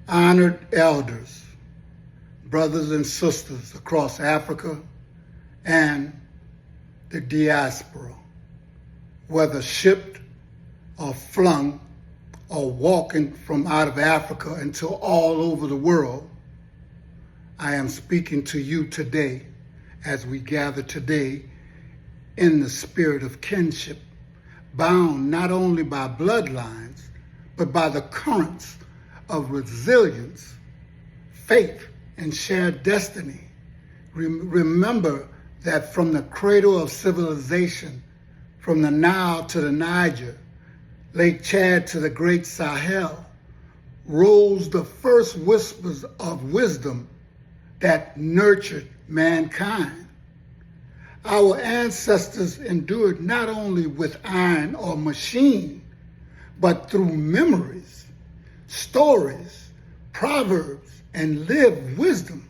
Honored elders, brothers and sisters across Africa and the diaspora, whether shipped or flung or walking from out of Africa until all over the world, I am speaking to you today as we gather today in the spirit of kinship, bound not only by bloodlines, but by the currents of resilience, faith, and shared destiny. Remember that from the cradle of civilization, from the Nile to the Niger, Lake Chad to the Great Sahel, rose the first whispers of wisdom that nurtured mankind. Our ancestors endured not only with iron or machine, but through memories, stories, proverbs, and lived wisdom.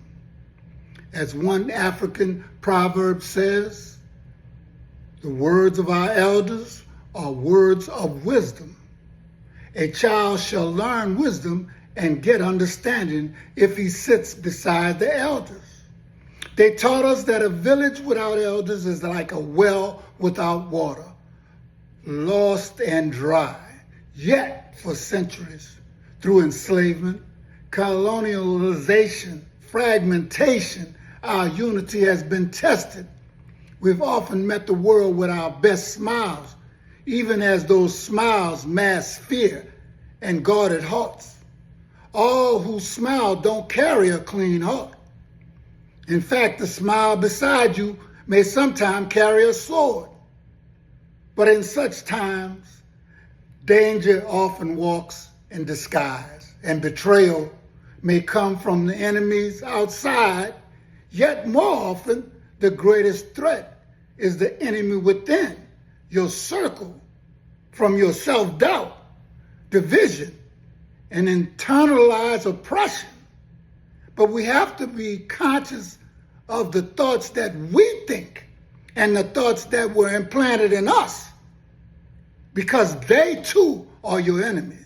As one African proverb says, the words of our elders are words of wisdom. A child shall learn wisdom and get understanding if he sits beside the elders. They taught us that a village without elders is like a well without water, lost and dry. Yet, for centuries, through enslavement, colonialization, fragmentation, our unity has been tested. We've often met the world with our best smiles, even as those smiles mask fear and guarded hearts. All who smile don't carry a clean heart. In fact, the smile beside you may sometimes carry a sword. But in such times, danger often walks in disguise, and betrayal may come from the enemies outside. Yet more often, the greatest threat is the enemy within, your circle, from your self-doubt, division, and internalized oppression. But we have to be conscious of the thoughts that we think and the thoughts that were implanted in us, because they too are your enemies.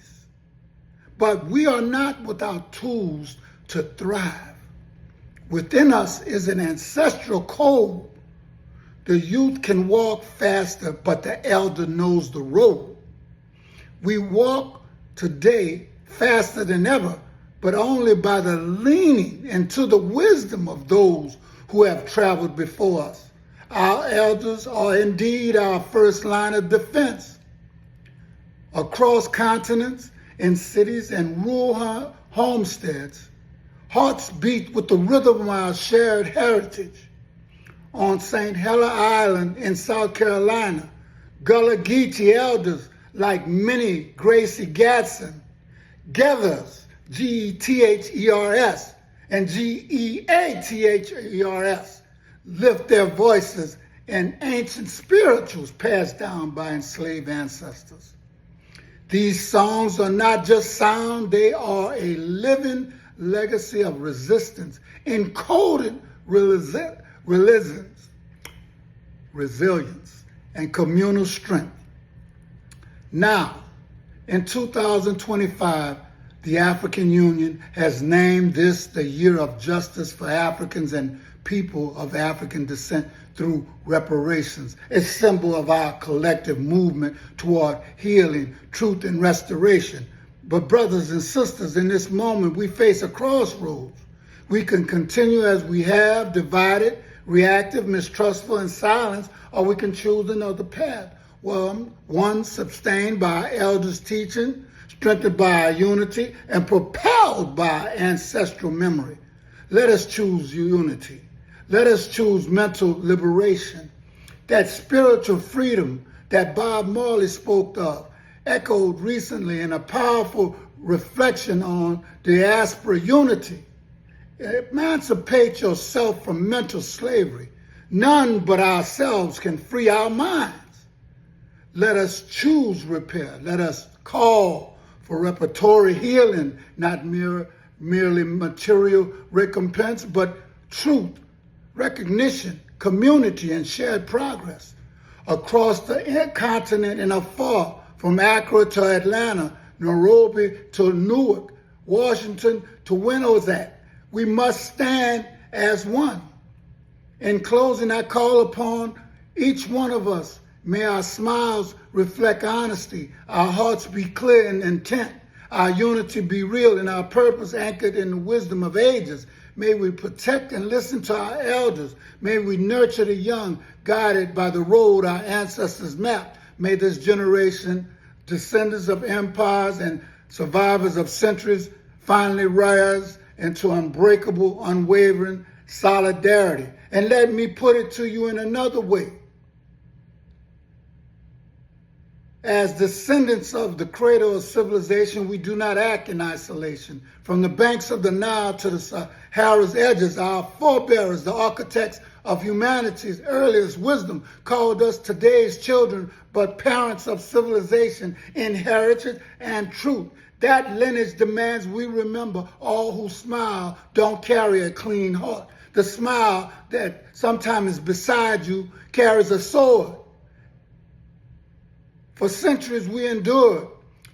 But we are not without tools to thrive. Within us is an ancestral code. The youth can walk faster, but the elder knows the road. We walk today faster than ever, but only by the leaning into the wisdom of those who have traveled before us. Our elders are indeed our first line of defense. Across continents, in cities and rural homesteads, hearts beat with the rhythm of our shared heritage. On St. Helena Island in South Carolina, Gullah Geechee elders like Minnie Gracie Gadsden, Gethers, G-E-T-H-E-R-S, and G-E-A-T-H-E-R-S, lift their voices in ancient spirituals passed down by enslaved ancestors. These songs are not just sound, they are a living legacy of resistance, encoded resilience, and communal strength. Now, in 2025, the African Union has named this the Year of Justice for Africans and people of African descent through reparations, a symbol of our collective movement toward healing, truth, and restoration. But brothers and sisters, in this moment, we face a crossroads. We can continue as we have, divided, reactive, mistrustful, and silent, or we can choose another path. One sustained by our elders' teaching, strengthened by our unity, and propelled by our ancestral memory. Let us choose unity. Let us choose mental liberation. That spiritual freedom that Bob Marley spoke of, echoed recently in a powerful reflection on diaspora unity. Emancipate yourself from mental slavery. None but ourselves can free our minds. Let us choose repair. Let us call for reparatory healing, not merely material recompense, but truth, recognition, community, and shared progress. Across the continent and afar, from Accra to Atlanta, Nairobi to Newark, Washington to Windows Act. We must stand as one. In closing, I call upon each one of us. May our smiles reflect honesty, our hearts be clear in intent, our unity be real, and our purpose anchored in the wisdom of ages. May we protect and listen to our elders. May we nurture the young, guided by the road our ancestors mapped. May this generation, descendants of empires and survivors of centuries, finally rise into unbreakable, unwavering solidarity. And let me put it to you in another way. As descendants of the cradle of civilization, we do not act in isolation. From the banks of the Nile to the Sahara's edges, our forebears, the architects of humanity's earliest wisdom, called us today's children, but parents of civilization in heritage and truth. That lineage demands we remember all who smile don't carry a clean heart. The smile that sometimes is beside you carries a sword. For centuries we endured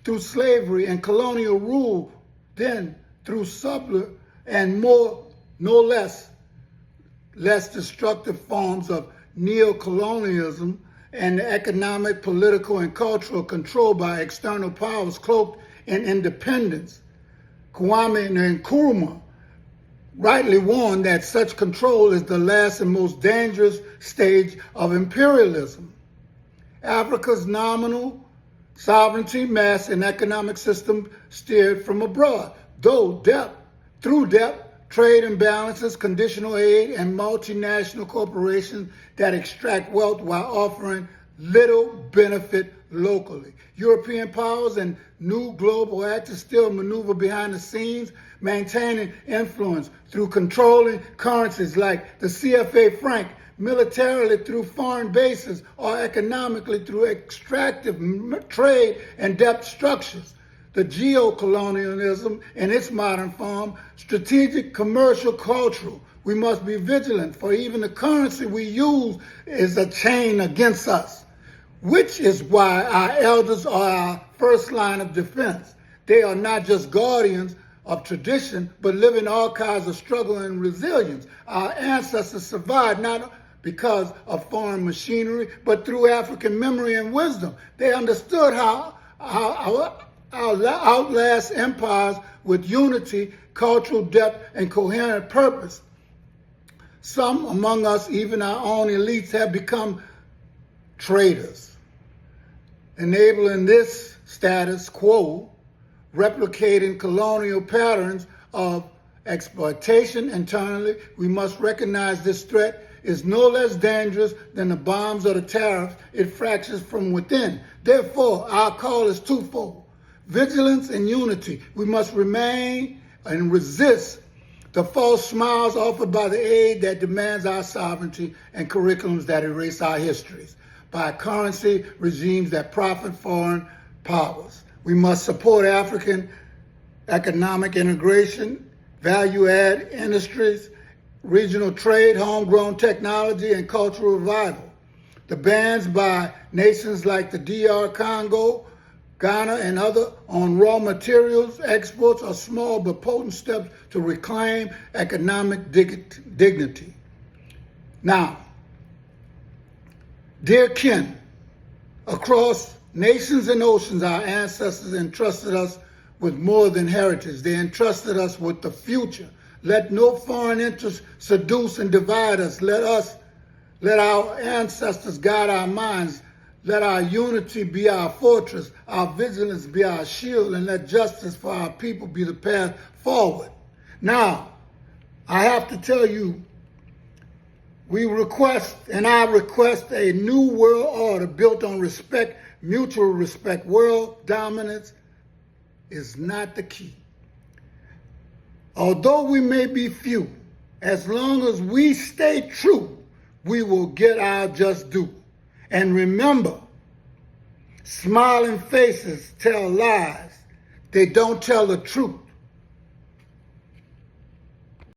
through slavery and colonial rule, then through subtler and no less destructive forms of neo-colonialism and the economic, political, and cultural control by external powers cloaked in independence. Kwame Nkrumah rightly warned that such control is the last and most dangerous stage of imperialism. Africa's nominal sovereignty, mass, and economic system steered from abroad, through debt, trade imbalances, conditional aid, and multinational corporations that extract wealth while offering little benefit locally. European powers and new global actors still maneuver behind the scenes, maintaining influence through controlling currencies like the CFA franc, militarily through foreign bases, or economically through extractive trade and debt structures. The geo-colonialism in its modern form, strategic, commercial, cultural. We must be vigilant, for even the currency we use is a chain against us, which is why our elders are our first line of defense. They are not just guardians of tradition, but living archives of struggle and resilience. Our ancestors survived not because of foreign machinery, but through African memory and wisdom. They understood how outlast empires with unity, cultural depth, and coherent purpose. Some among us, even our own elites, have become traitors, enabling this status quo, replicating colonial patterns of exploitation internally. We must recognize this threat is no less dangerous than the bombs or the tariffs. It fractures from within. Therefore, our call is twofold: vigilance and unity. We must remain and resist the false smiles offered by the aid that demands our sovereignty and curriculums that erase our histories, by currency regimes that profit foreign powers. We must support African economic integration, value-add industries, regional trade, homegrown technology, and cultural revival. The bans by nations like the DR Congo, Ghana, and other on raw materials exports are small but potent steps to reclaim economic dignity. Now, dear kin, across nations and oceans, our ancestors entrusted us with more than heritage. They entrusted us with the future. Let no foreign interest seduce and divide us. Let our ancestors guide our minds. Let our unity be our fortress, our vigilance be our shield, and let justice for our people be the path forward. Now, I have to tell you, I request a new world order built on respect, mutual respect. World dominance is not the key. Although we may be few, as long as we stay true, we will get our just due. And remember, smiling faces tell lies. They don't tell the truth.